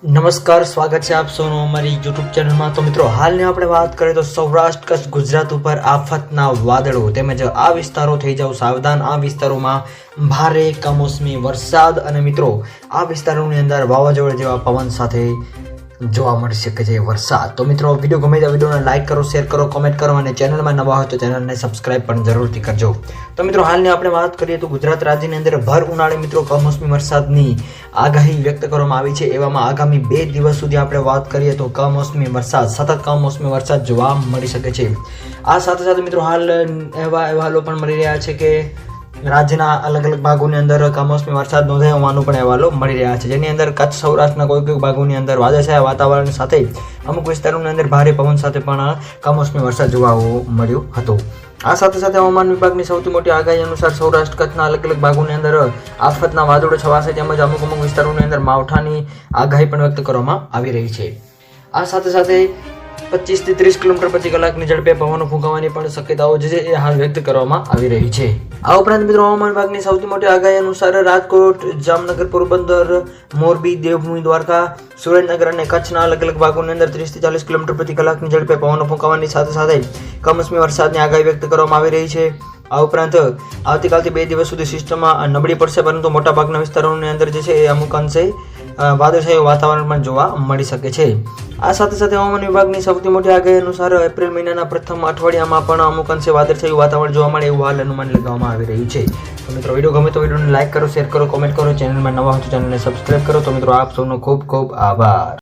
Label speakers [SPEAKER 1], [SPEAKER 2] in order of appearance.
[SPEAKER 1] નમસ્કાર, સ્વાગત છે આપ સૌનું અમારી યુટ્યુબ ચેનલમાં। તો મિત્રો, હાલની આપણે વાત કરીએ તો સૌરાષ્ટ્ર કચ્છ ગુજરાત ઉપર આફતના વાદળો તેમજ આ વિસ્તારો થઈ જાવ સાવધાન। આ વિસ્તારોમાં ભારે કમોસમી વરસાદ અને મિત્રો આ વિસ્તારોની અંદર વાવાઝોડા જેવા પવન સાથે જોવા મળી શકે છે વરસાદ। તો મિત્રો, વિડીયો ગમે તો વિડીયોને લાઈક કરો, શેર કરો, કોમેન્ટ કરો અને ચેનલમાં નવા હોય તો ચેનલને સબસ્ક્રાઇબ પણ જરૂરથી કરજો। તો મિત્રો, હાલની આપણે વાત કરીએ તો ગુજરાત રાજ્યની અંદર ભર ઉનાળે મિત્રો કમોસમી વરસાદની આગાહી વ્યક્ત કરવામાં આવી છે। એવામાં આગામી 2 દિવસ સુધી આપણે વાત કરીએ તો કમોસમી વરસાદ, સતત કમોસમી વરસાદ જોવા મળી શકે છે। આ સાથે સાથે મિત્રો હાલ એવા અહેવાલો પણ મળી રહ્યા છે કે રાજ્યના અલગ અલગ ભાગોની અંદર કમોસમી વરસાદ નોંધાયો હોવાનું પણ અહેવાલો મળી રહ્યા છે, જેની અંદર કચ્છ સૌરાષ્ટ્રના કોઈ ભાગોની અંદર વાદળછાયા વાતાવરણ સાથે અમુક વિસ્તારોની અંદર ભારે પવન સાથે પણ કમોસમી વરસાદ જોવા મળ્યો હતો। આ સાથે સાથે હવામાન વિભાગની સૌથી મોટી આગાહી અનુસાર સૌરાષ્ટ્ર કચ્છના અલગ અલગ ભાગોની અંદર આફતના વાદળો છવાશે તેમજ અમુક વિસ્તારોની અંદર માવઠાની આગાહી પણ વ્યક્ત કરવામાં આવી રહી છે। આ સાથે સાથે 25 થી 30 કિલોમીટર પ્રતિ કલાકની ઝડપે પવનો ફૂંકાવાની પણ શક્યતાઓ છે એ હાલ વ્યક્ત કરવામાં આવી રહી છે। આ ઉપરાંત મિત્રો હવામાન વિભાગની સૌથી મોટી આગાહી અનુસાર રાજકોટ, જામનગર, પોરબંદર, મોરબી, દેવભૂમિ, દ્વારકા, સુરેન્દ્રનગર અને કચ્છના અલગ અલગ ભાગોની અંદર 30 થી 40 કિલોમીટર પ્રતિ કલાકની ઝડપે પવનો ફૂંકાવાની સાથે સાથે કમોસમી વરસાદની આગાહી વ્યક્ત કરવામાં આવી રહી છે। આ ઉપરાંત આવતીકાલથી 2 દિવસ સુધી સિસ્ટમમાં નબળી પડશે, પરંતુ મોટાભાગના વિસ્તારોની અંદર જે છે એ અમુક અંશે વાદળછાયું વાતાવરણ પણ જોવા મળી શકે છે। આ સાથે સાથે હવામાન વિભાગની સૌથી મોટી આગાહી અનુસાર એપ્રિલ મહિનાના પ્રથમ અઠવાડિયામાં પણ અમુક અંશે વાદળછાયું વાતાવરણ જોવા મળે એવું હાલ અનુમાન લગાવવામાં આવી રહ્યું છે। તો મિત્રો, વિડીયો ગમે તો વિડીયોને લાઈક કરો, શેર કરો, કોમેન્ટ કરો, ચેનલમાં નવા હોય તો ચેનલને સબસ્ક્રાઇબ કરો। તો મિત્રો, આપ સૌનો ખૂબ ખૂબ આભાર।